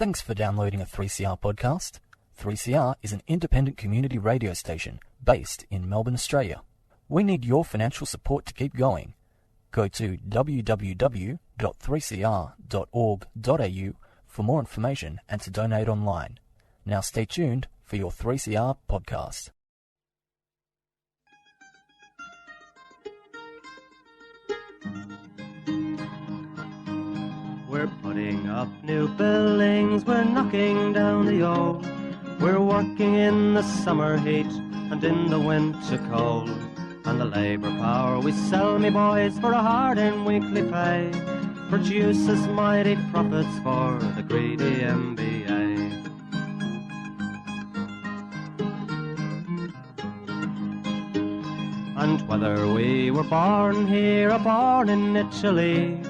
Thanks for downloading a 3CR podcast. 3CR is an independent community radio station based in Melbourne, Australia. We need your financial support to keep going. Go to www.3cr.org.au for more information and to donate online. Now stay tuned for your 3CR podcast. We're putting up new buildings, we're knocking down the old. We're working in the summer heat and in the winter cold. And the labour power we sell, me boys, for a hard-earned weekly pay produces mighty profits for the greedy MBA. And whether we were born here or born in Italy,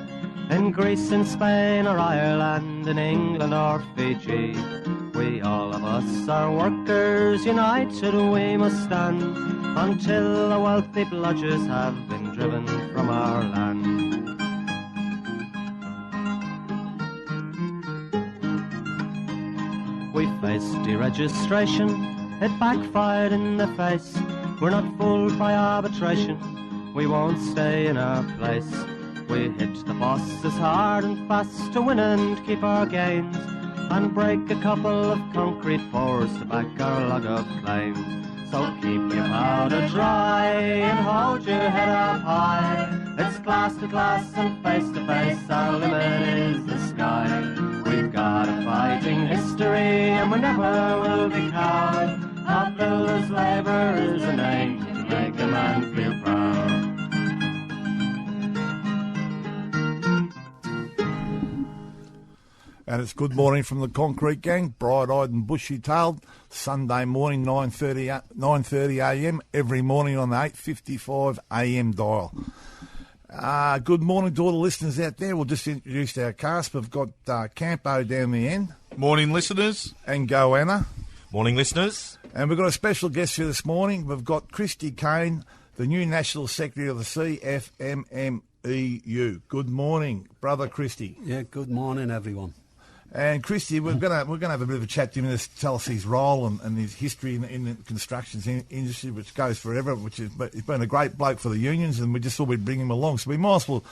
in Greece, in Spain or Ireland, in England or Fiji, we all of us are workers, united we must stand, until the wealthy bludgers have been driven from our land. We faced deregistration, it backfired in the face. We're not fooled by arbitration, we won't stay in our place. We hit the bosses hard and fast to win and keep our gains, and break a couple of concrete pours to back our log of claims. So keep your powder dry and hold your head up high. It's class to class and face to face, our limit is the sky. We've got a fighting history and we never will be cowed. Our builders' labour is a name to make a man feel proud. And it's good morning from the Concrete Gang, bright-eyed and bushy-tailed, Sunday morning, 9:30am, every morning on the 8:55am dial. Good morning to all the listeners out there. We'll just introduce our cast. We've got Campo down the end. Morning, listeners. And Goanna. Morning, listeners. And we've got a special guest here this morning. We've got Christy Cain, the new National Secretary of the CFMMEU. Good morning, Brother Christy. Yeah, good morning, everyone. And Christy, we're gonna have a bit of a chat to him to tell us his role and his history in the construction industry, which goes forever. He's been a great bloke for the unions, and we just thought we'd bring him along. So we might as well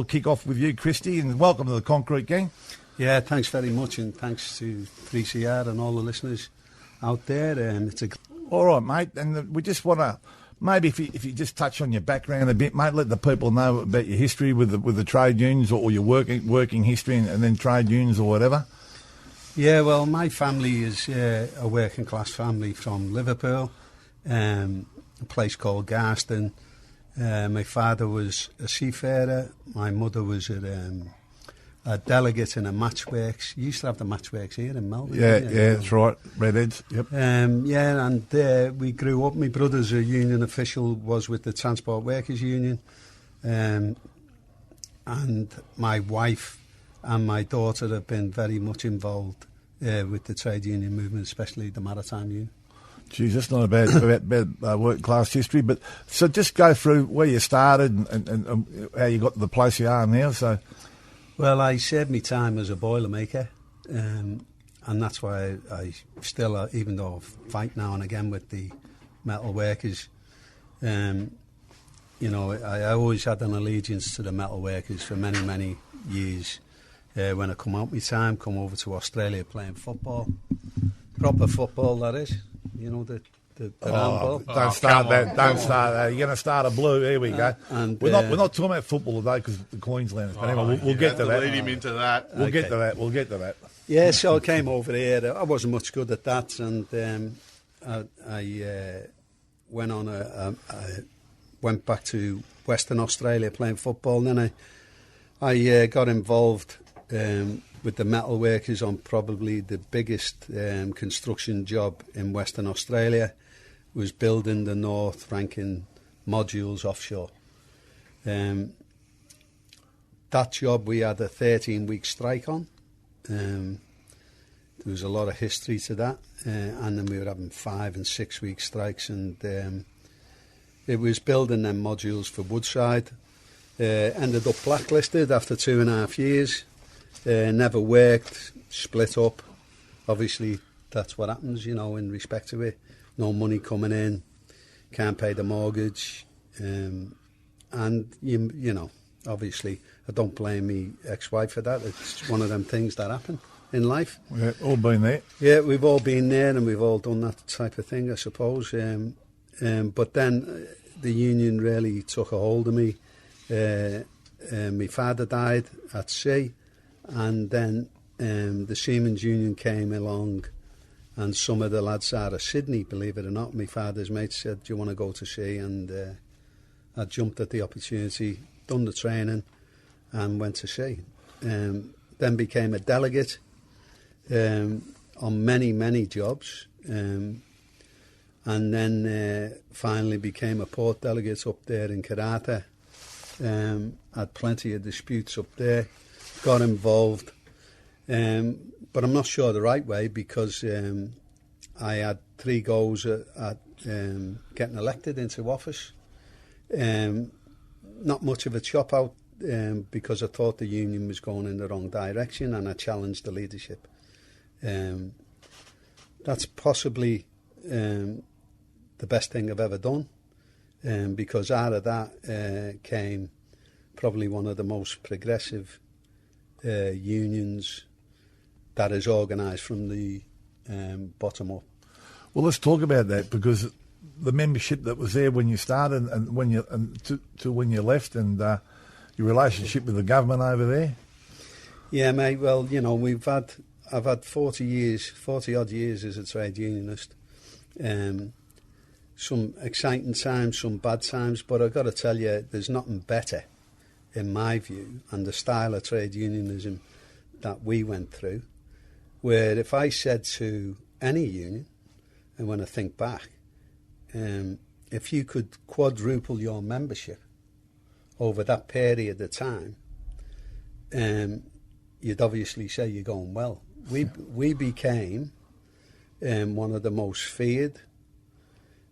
kick off with you, Christy, and welcome to the Concrete Gang. Yeah, thanks very much, and thanks to 3CR and all the listeners out there. All right, mate, and we just want to. Maybe if you just touch on your background a bit, mate, let the people know about your history with the trade unions or your working history and then trade unions or whatever. Yeah, well, my family is a working class family from Liverpool, a place called Garston. My father was a seafarer. My mother was a delegate in a matchworks. You used to have the matchworks here in Melbourne. Yeah, that's right. Redheads, yep. And we grew up. My brother's a union official, was with the Transport Workers Union. And my wife and my daughter have been very much involved with the trade union movement, especially the Maritime Union. Geez, that's not a bad working class history. But so just go through where you started and how you got to the place you are now. So. Well, I served my time as a boilermaker, and that's why I still, even though I fight now and again with the metal workers, I always had an allegiance to the metal workers for many, many years. When I come out my time, come over to Australia playing football, proper football, that is, the handball. Don't start that. You're going to start a blue. Here we go. And we're not talking about football today because the Queenslanders. But anyway, we'll get to that. Lead him into that. We'll get to that. Yeah, so I came over here. I wasn't much good at that, and I went on I went back to Western Australia playing football. And then I got involved with the metal workers on probably the biggest construction job in Western Australia. Was building the North Rankin modules offshore. That job we had a 13-week strike on. There was a lot of history to that, and then we were having 5 and 6 week strikes, and it was building them modules for Woodside. Ended up blacklisted after 2.5 years. Never worked split up. Obviously, that's what happens, you know, in respect to it. No money coming in, can't pay the mortgage, and you know, obviously, I don't blame me ex-wife for that. It's one of them things that happen in life. We've all been there. Yeah, we've all been there, and we've all done that type of thing, I suppose. But then the union really took a hold of me. My father died at sea, and then the Seamen's Union came along, and some of the lads out of Sydney, believe it or not, my father's mates said, do you want to go to sea? And I jumped at the opportunity, done the training, and went to sea. Then became a delegate on many jobs, and then finally became a port delegate up there in Karratha. Had plenty of disputes up there, got involved, but I'm not sure the right way, because I had 3 goes at getting elected into office. Not much of a chop out, because I thought the union was going in the wrong direction, and I challenged the leadership. That's possibly the best thing I've ever done, because out of that came probably one of the most progressive unions that is organised from the bottom up. Well, let's talk about that, because the membership that was there when you started and when you to when you left, and your relationship with the government over there. Yeah, mate. Well, you know, I've had 40 odd years as a trade unionist. Some exciting times, some bad times, but I've got to tell you, there's nothing better, in my view, and the style of trade unionism that we went through, where if I said to any union, and when I think back, if you could quadruple your membership over that period of time, you'd obviously say you're going well. We became one of the most feared,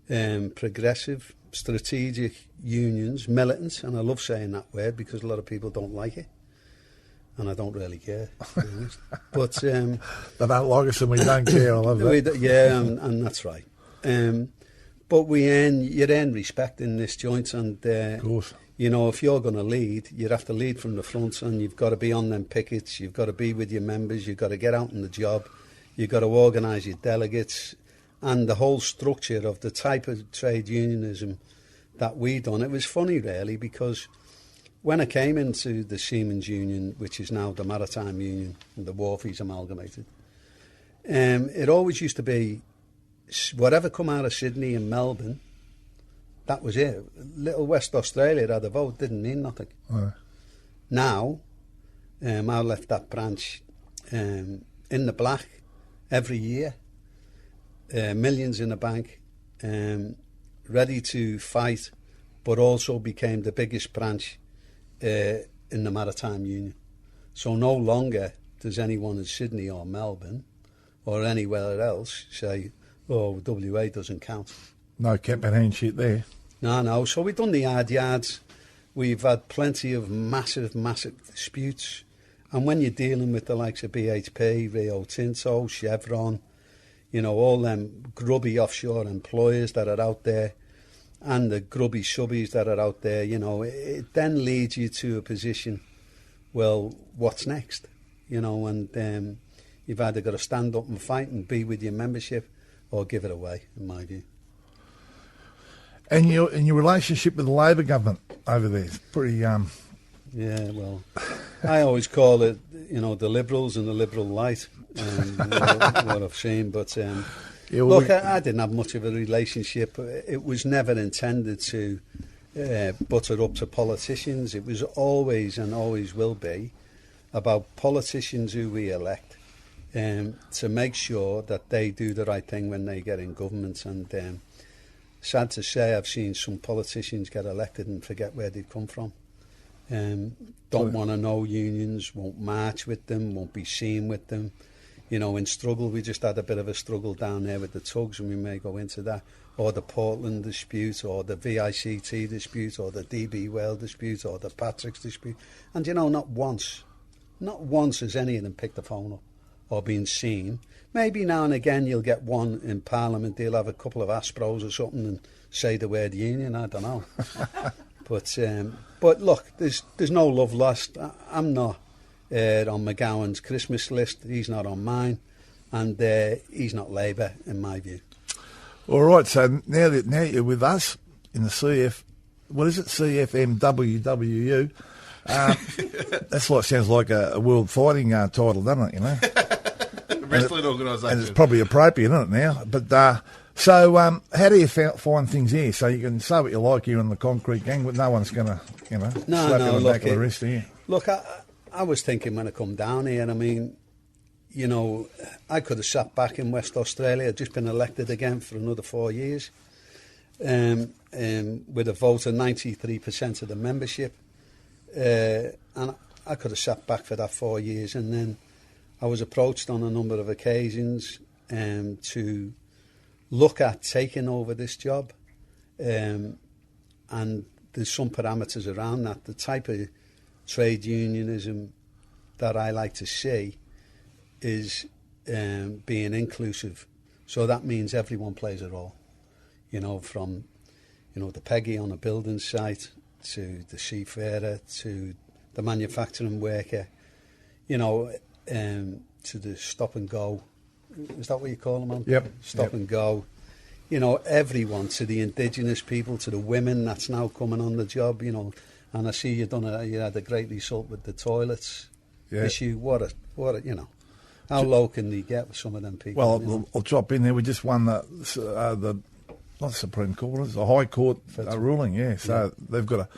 progressive, strategic unions, militant, and I love saying that word because a lot of people don't like it, and I don't really care, to be honest. But they don't like us and we don't care. I love that. Yeah, and that's right. But you earn respect in this joint, and of course, you know, if you're going to lead, you'd have to lead from the front, and you've got to be on them pickets, you've got to be with your members, you've got to get out on the job, you've got to organise your delegates, and the whole structure of the type of trade unionism that we done. It was funny, really, because when I came into the Seamen's Union, which is now the Maritime Union, and the Wharfies amalgamated, it always used to be whatever come out of Sydney and Melbourne, that was it. Little West Australia had a vote, didn't mean nothing. Right. Now, I left that branch in the black every year, millions in the bank, ready to fight, but also became the biggest branch in the Maritime Union. So no longer does anyone in Sydney or Melbourne or anywhere else say, oh, WA doesn't count. No cap and hand shit there. No. So we've done the hard yards. We've had plenty of massive disputes. And when you're dealing with the likes of BHP, Rio Tinto, Chevron, you know, all them grubby offshore employers that are out there, and the grubby subbies that are out there, you know, it then leads you to a position, well, what's next? You know, and you've either got to stand up and fight and be with your membership, or give it away, in my view. And your relationship with the Labor government over there is pretty... Yeah, well, I always call it, you know, the Liberals and the Liberal light, what I've seen. But look, I didn't have much of a relationship. It was never intended to butter up to politicians. It was always and always will be about politicians who we elect, to make sure that they do the right thing when they get in government. And sad to say, I've seen some politicians get elected and forget where they've come from. Don't want to know unions, won't march with them, won't be seen with them. You know, in struggle, we just had a bit of a struggle down there with the tugs, and we may go into that, or the Portland dispute, or the VICT dispute, or the DB Well dispute, or the Patrick's dispute. And, you know, not once has any of them picked the phone up or being seen. Maybe now and again you'll get one in Parliament, they'll have a couple of aspros or something and say the word union, I don't know. But look, there's no love lost. I'm not on McGowan's Christmas list, he's not on mine, and he's not Labour in my view. All right, so now you're with us in the CFMMEU. That's like sounds like a world fighting title, doesn't it? You know, Wrestling organisation. and it's probably appropriate, isn't it now? But so how do you find things here? So you can say what you like here in the Concrete Gang, but no one's going to, slap you on the back of the wrist here. Look, I was thinking when I come down here, I mean, I could have sat back in West Australia, just been elected again for another 4 years, with a vote of 93% of the membership. And I could have sat back for that 4 years, and then I was approached on a number of occasions to look at taking over this job, and there's some parameters around that. The type of trade unionism that I like to see is being inclusive. So that means everyone plays a role, from the Peggy on a building site to the seafarer to the manufacturing worker, to the stop and go. Is that what you call them, man? Yep. Stop and go. Everyone, to the indigenous people, to the women that's now coming on the job, and I see you had a great result with the toilets issue. What a how low can they get with some of them people? Well, I'll drop in there. We just won the not the Supreme Court, it's the High Court ruling. Yeah, so they've got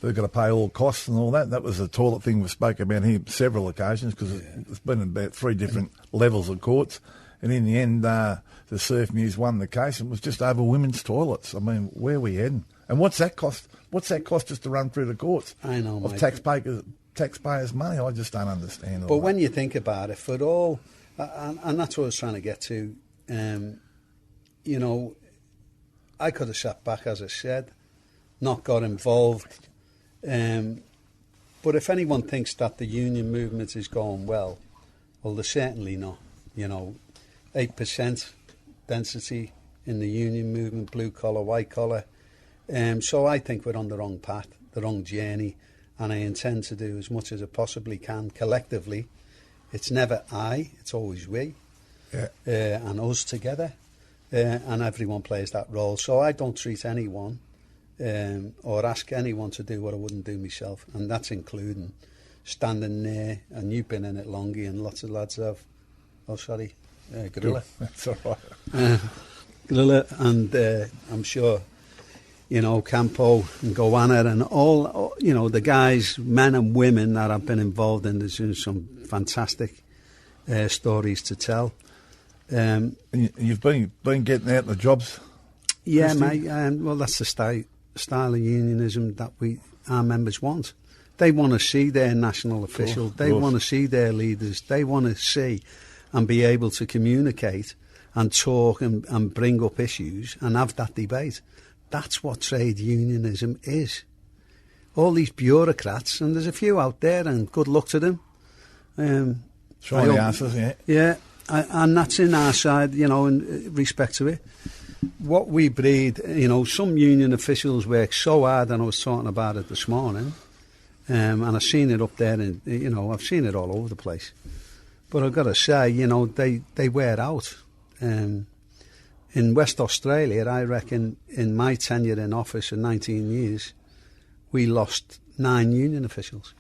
to pay all costs and all that. That was the toilet thing we spoke about here several occasions, because it's been in about 3 different levels of courts, and in the end, the CFMMEU's won the case, and it was just over women's toilets. I mean, where are we heading? And what's that cost? What's that cost us to run through the courts? I know, of taxpayers' money. I just don't understand. But when you think about it, for all, and that's what I was trying to get to, I could have sat back, as I said, not got involved. But if anyone thinks that the union movement is going well, they're certainly not. 8% density in the union movement, blue collar, white collar. So I think we're on the wrong path, the wrong journey, and I intend to do as much as I possibly can collectively. It's never I, it's always we, and us together, and everyone plays that role. So I don't treat anyone or ask anyone to do what I wouldn't do myself, and that's including standing there, and you've been in it longer, and lots of lads have. Oh, sorry, Gorilla. That's all right. Gorilla, and I'm sure, Campo and Goanna and all, the guys, men and women that have been involved in this, some fantastic stories to tell. And you've been getting out the jobs? Yeah, Christy? mate. Well, that's the style of unionism that our members want. They want to see their national official. They want to see their leaders. They want to see and be able to communicate and talk and bring up issues and have that debate. That's what trade unionism is. All these bureaucrats, and there's a few out there, and good luck to them. Try the answers, yeah. Yeah, and that's in our side, in respect to it. What we breed, some union officials work so hard, and I was talking about it this morning, and I've seen it up there, and I've seen it all over the place. But I've got to say, they wear out. In West Australia, I reckon, in my tenure in office in 19 years, we lost 9 union officials.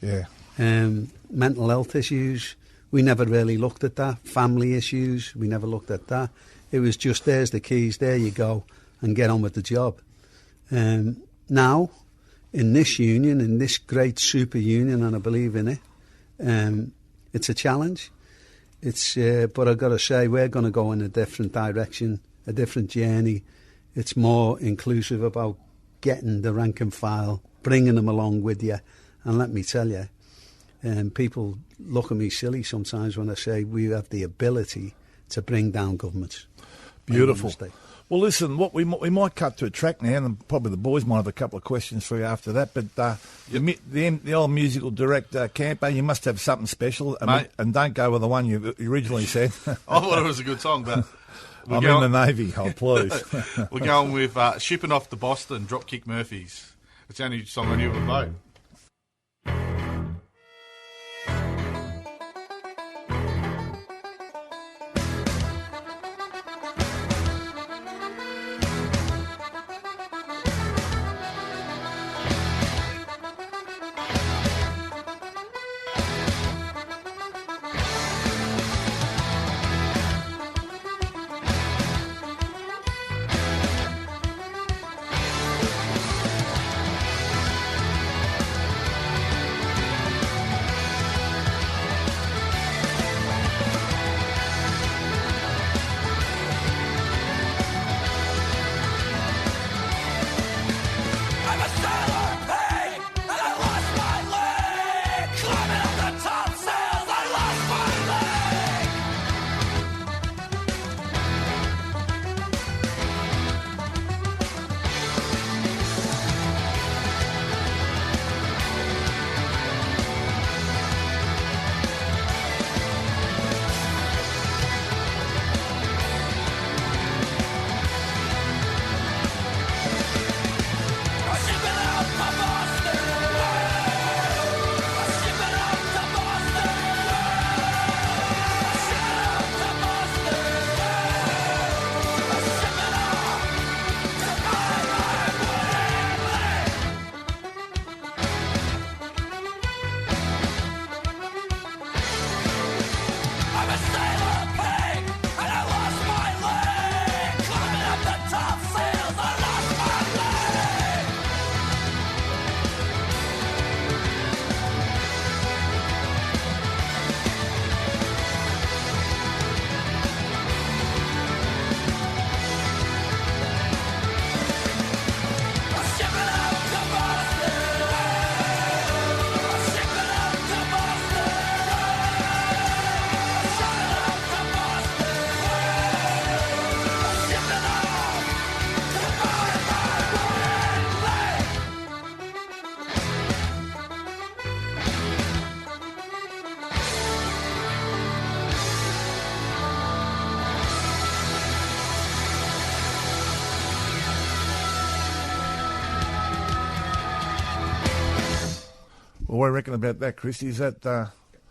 Yeah. Mental health issues, we never really looked at that. Family issues, we never looked at that. It was just, there's the keys, there you go, and get on with the job. Now, in this union, in this great super union, and I believe in it, it's a challenge. But I've got to say, we're going to go in a different direction, a different journey. It's more inclusive about getting the rank and file, bringing them along with you. And let me tell you, people look at me silly sometimes when I say we have the ability to bring down governments. Beautiful. Well, listen, what we might cut to a track now, and probably the boys might have a couple of questions for you after that. But the old musical director, Camper, you must have something special, and don't go with the one you originally said. I thought it was a good song, but I'm in the Navy. Oh, please. We're going with Shipping Off to Boston, Dropkick Murphys. It's the only song I knew of a boat. What do you reckon about that, Christy? Is that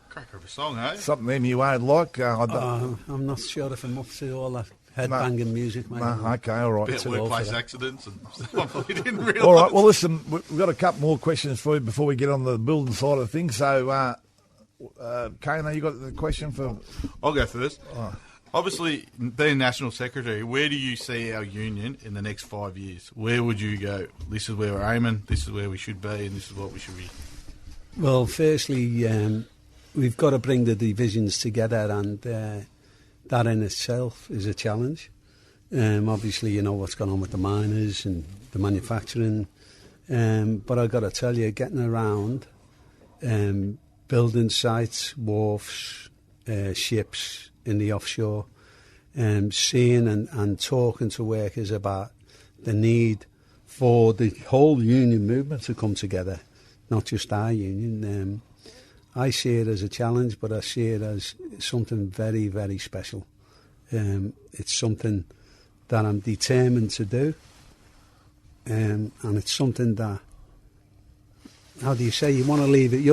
Cracker of a song, eh? something MUA'd like? I'm not sure if I'm up to all that head-banging music, mate. No, okay, all right. Bit of workplace accidents and stuff we didn't realise. All right, well, listen, we've got a couple more questions for you before we get on the building side of things. So, Cain, you got the question for... I'll go first. Oh. Obviously, being National Secretary, where do you see our union in the next 5 years? Where would you go? This is where we're aiming, this is where we should be, and this is what we should be. Well, firstly, we've got to bring the divisions together, and that in itself is a challenge. Obviously, you know what's going on with the miners and the manufacturing, but I've got to tell you, getting around, building sites, wharfs, ships in the offshore, seeing and talking to workers about the need for the whole union movement to come together, not just our union. I see it as a challenge, but I see it as something very, very special. It's something that I'm determined to do, and it's something that, how do you say, you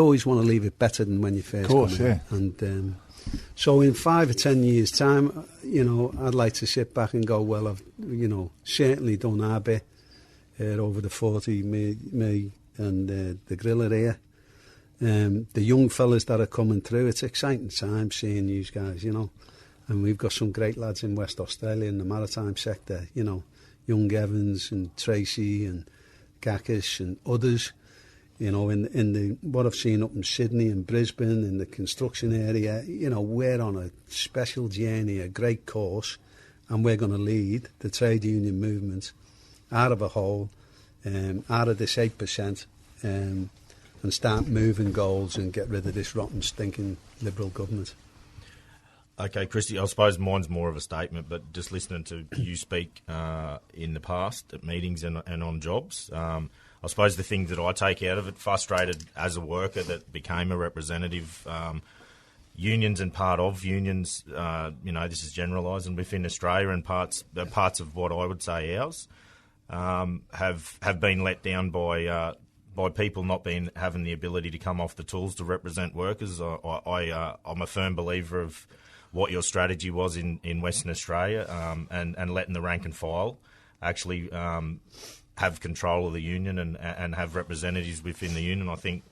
always want to leave it better than when you first come in. Yeah. And so in 5 or 10 years' time, I'd like to sit back and go, well, I've, certainly done our bit over the 40, me and the griller here. The young fellas that are coming through, it's exciting time seeing you guys, and we've got some great lads in West Australia in the maritime sector, young Evans and Tracy and Gakis and others, in the what I've seen up in Sydney and Brisbane in the construction area. We're on a special journey, a great course, and we're going to lead the trade union movement out of a hole, out of this 8%, and start moving goals and get rid of this rotten, stinking Liberal government. Okay, Christy, I suppose mine's more of a statement, but just listening to you speak in the past at meetings and on jobs, I suppose the things that I take out of it, frustrated as a worker that became a representative, unions and part of unions, this is generalising within Australia, and parts of what I would say ours have been let down by people not having the ability to come off the tools to represent workers. I'm a firm believer of what your strategy was in Western Australia, and letting the rank and file actually have control of the union and have representatives within the union. I think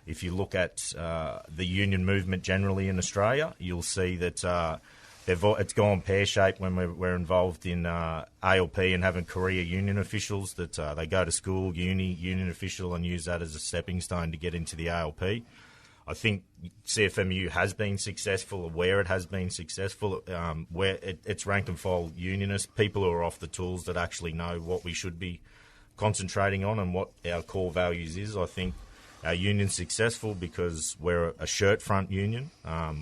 if you look at the union movement generally in Australia, you'll see that it's gone pear-shaped when we're involved in ALP and having career union officials that they go to school, union official, and use that as a stepping stone to get into the ALP. I think CFMMEU has been successful, where it has been successful, where it's rank and file unionists, people who are off the tools that actually know what we should be concentrating on and what our core values is. I think our union's successful because we're a shirt front union.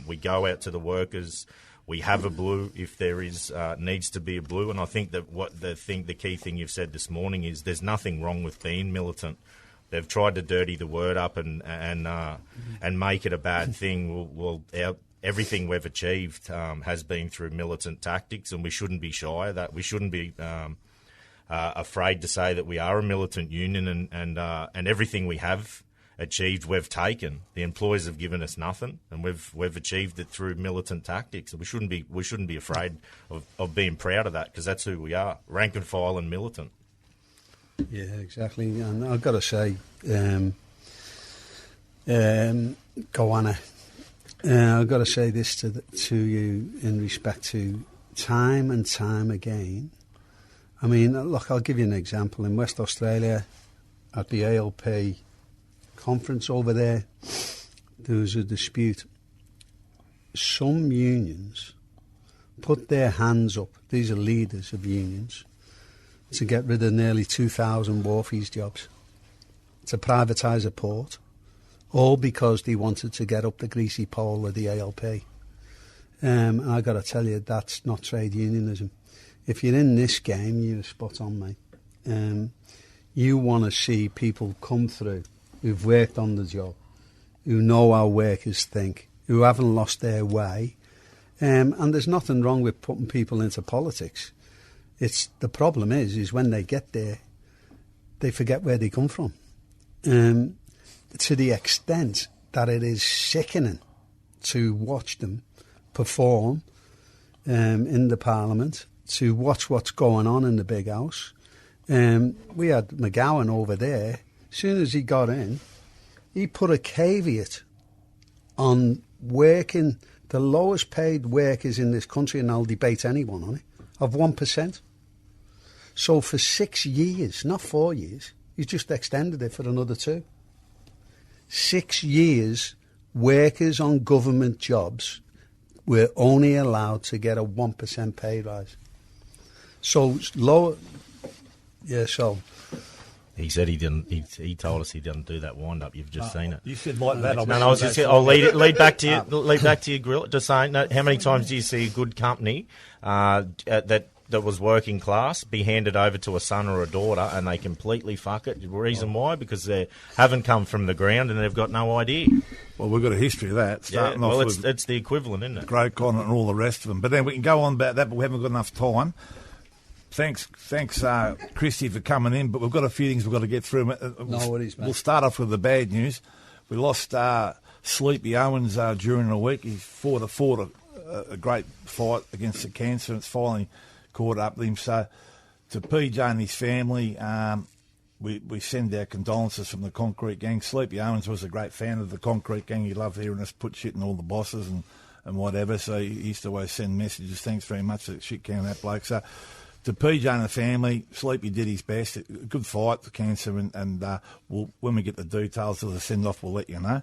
We go out to the workers. We have a blue if there is needs to be a blue, and I think that the key thing you've said this morning is there's nothing wrong with being militant. They've tried to dirty the word up and make it a bad thing. Everything we've achieved has been through militant tactics, and we shouldn't be shy of that. We shouldn't be afraid to say that we are a militant union, and everything we have achieved, we've taken. The employers have given us nothing, and we've achieved it through militant tactics. And we shouldn't be afraid of being proud of that, because that's who we are: rank and file and militant. Yeah, exactly. And I've got to say, Goanna, I've got to say this to you in respect to time and time again. I mean, look, I'll give you an example. In West Australia, at the ALP conference over there was a dispute. Some unions put their hands up, these are leaders of unions, to get rid of nearly 2,000 wharfies jobs, to privatise a port, all because they wanted to get up the greasy pole of the ALP. And I got to tell you, that's not trade unionism. If you're in this game, you're spot on, mate. You want to see people come through who've worked on the job, who know how workers think, who haven't lost their way. And there's nothing wrong with putting people into politics. The problem is when they get there, they forget where they come from. To the extent that it is sickening to watch them perform in the Parliament, to watch what's going on in the big house. We had McGowan over there. As soon as he got in, he put a caveat on working the lowest paid workers in this country, and I'll debate anyone on it, of 1%. So for 6 years, not 4 years, he's just extended it for another 2. 6 years, workers on government jobs were only allowed to get a 1% pay rise. So lower, yeah. So he said he didn't. He told us he didn't do that wind up. You've just seen it. You said like that. I was just. I'll lead back to you. Lead back to your grill. Just saying, how many times do you see a good company that was working class be handed over to a son or a daughter, and they completely fuck it? The reason why? Because they haven't come from the ground and they've got no idea. Well, we've got a history of that. Starting off with it's the equivalent, isn't it? Grocon and all the rest of them. But then we can go on about that, but we haven't got enough time. Thanks, Christy, for coming in, but we've got a few things we've got to get through. No worries, mate. We'll start off with the bad news. We lost Sleepy Owens during the week. He fought a great fight against the cancer, and it's finally caught up with him. So to PJ and his family, we send our condolences from the Concrete Gang. Sleepy Owens was a great fan of the Concrete Gang. He loved hearing us put shit in all the bosses and whatever, so he used to always send messages. Thanks very much for that shit came that bloke. So to PJ and the family, Sleepy did his best. A good fight, the cancer, and when we get the details of the send-off, we'll let you know.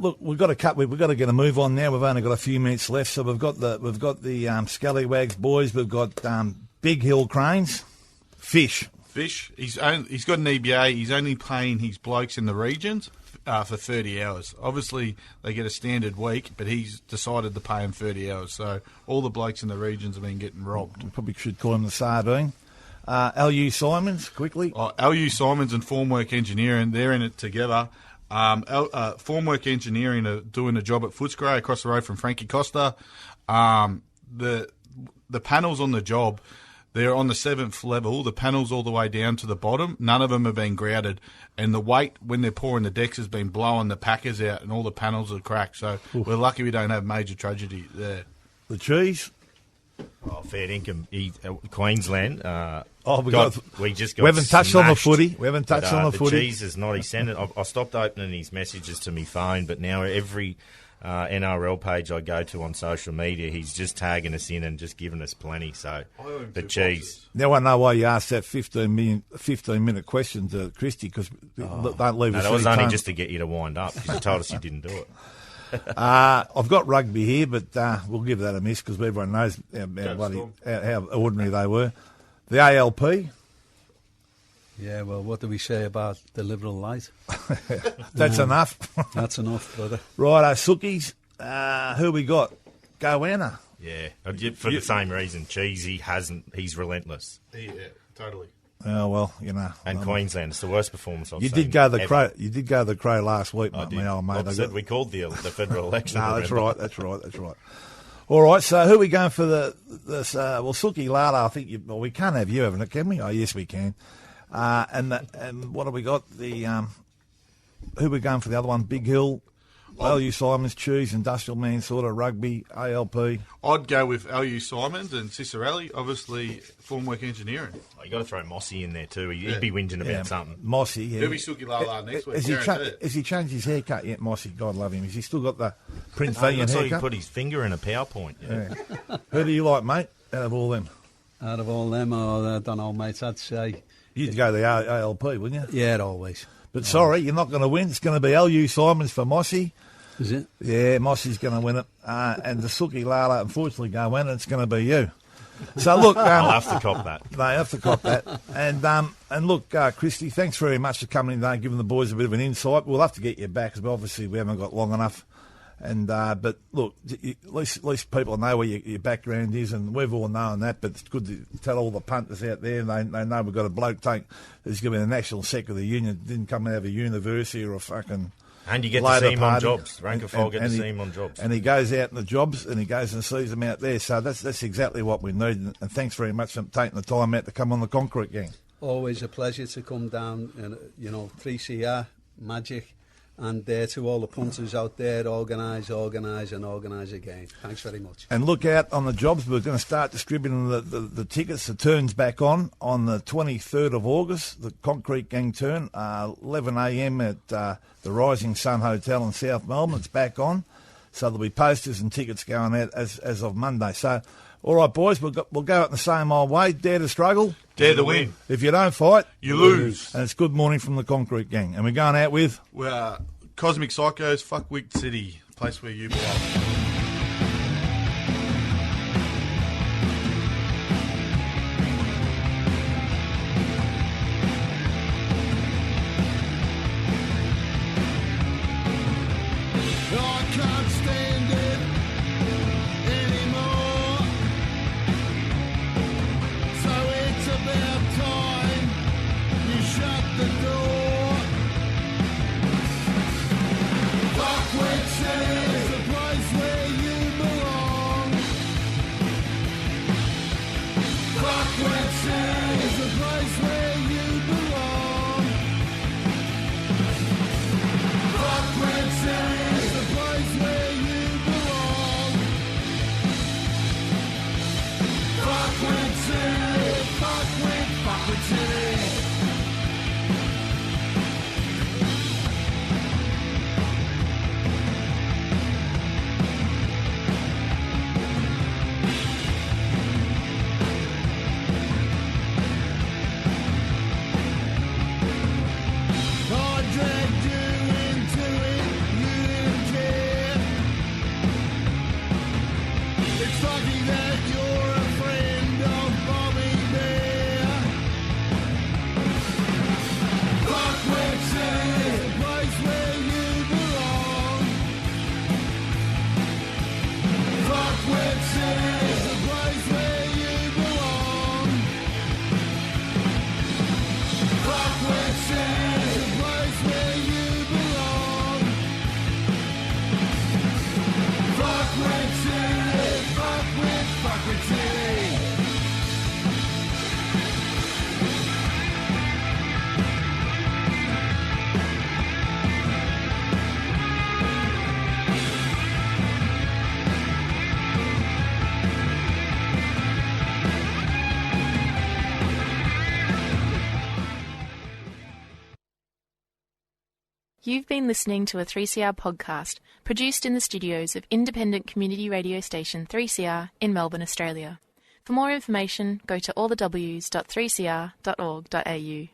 Look, we've got to get a move on now. We've only got a few minutes left, so we've got the Scallywags boys. We've got Big Hill Cranes, Fish. He's got an EBA. He's only paying his blokes in the regions. for 30 hours. Obviously, they get a standard week, but he's decided to pay him 30 hours. So all the blokes in the regions have been getting robbed. We probably should call him the sardine. LU Simons, quickly. LU Simons and Formwork Engineering, they're in it together. Formwork Engineering are doing a job at Footscray across the road from Frankie Costa. The panels on the job, they're on the 7th level. The panels all the way down to the bottom. None of them have been grouted. And the weight, when they're pouring the decks, has been blowing the packers out and all the panels are cracked. So we're lucky we don't have major tragedy there. The cheese. Oh, fair income. Queensland. We just got. We haven't touched on the smashed. footy. We haven't touched on the footy. The cheese is not. He sent it. I stopped opening his messages to my phone, but now every NRL page I go to on social media, he's just tagging us in and just giving us plenty. So the cheese. Now I know why you asked that 15-minute question to Christy, because don't leave us. That was any only time. just to get you to wind up, because you told us you didn't do it. I've got rugby here, but we'll give that a miss because everyone knows how ordinary they were. The ALP. Yeah, well, what do we say about the Liberal light? That's enough. That's enough, brother. Righto, Sookies. Who we got? Goanna. Yeah, for the same reason. Cheesy he's relentless. Yeah, totally. Oh well, you know. And Queensland, it's the worst performance I've You seen. did go the ever. Crow. You did go the Crow last week, I did. my old mate. We called the federal election. No, that's right. That's right. All right. So who are we going for Suki Lala? I think we can't have you having it, can we? Oh yes, we can. And what have we got? The who are we going for the other one? Big Hill. LU Simons, Cheese, Industrial Manslaughter, Rugby, ALP. I'd go with LU Simons and Cicerelli, obviously Formwork Engineering. Oh, you got to throw Mossy in there too. He'd be whinging about something. Mossy, yeah. He'll be Suki Lala next week. Has he changed his haircut yet, Mossy? God love him. Has he still got the Prince No, Valiant looks like he haircut? put his finger in a PowerPoint. Yeah. Who do you like, mate, out of all them? Out of all them, I don't know, mates, I'd say... You'd go the ALP, wouldn't you? Yeah, always. But sorry, you're not going to win. It's going to be LU Simons for Mossy. Is it? Yeah, Mossy's going to win it. And the Suki Lala, unfortunately, go win it. It's going to be you. So, look... I'll have to cop that. They have to cop that. And look, Christy, thanks very much for coming in today and giving the boys a bit of an insight. We'll have to get you back, because obviously we haven't got long enough. And but look, at least people know where your background is, and we've all known that. But it's good to tell all the punters out there. They know we've got a bloke who's going to be the national secretary of the union. Didn't come out of a university or a fucking... And you get to see him on jobs. Rank and file get to see him on jobs. And he goes out in the jobs, and he goes and sees them out there. So that's exactly what we need. And thanks very much for taking the time out to come on the Concrete Gang. Always a pleasure to come down, and 3CR, Magic, and to all the punters out there, organise again. Thanks very much. And look out on the jobs. We're going to start distributing the tickets. The turn's back on the 23rd of August, the Concrete Gang turn, 11 a.m. at the Rising Sun Hotel in South Melbourne. It's back on. So there'll be posters and tickets going out as of Monday. So, all right, boys, we'll go out in the same old way. Dare to struggle. Dare to win. If you don't fight, you lose. And it's good morning from the Concrete Gang. And we're going out with... We're Cosmic Psychos, Fuckwick City, place where you belong. Place where you You've been listening to a 3CR podcast produced in the studios of independent community radio station 3CR in Melbourne, Australia. For more information, go to allthews.3cr.org.au.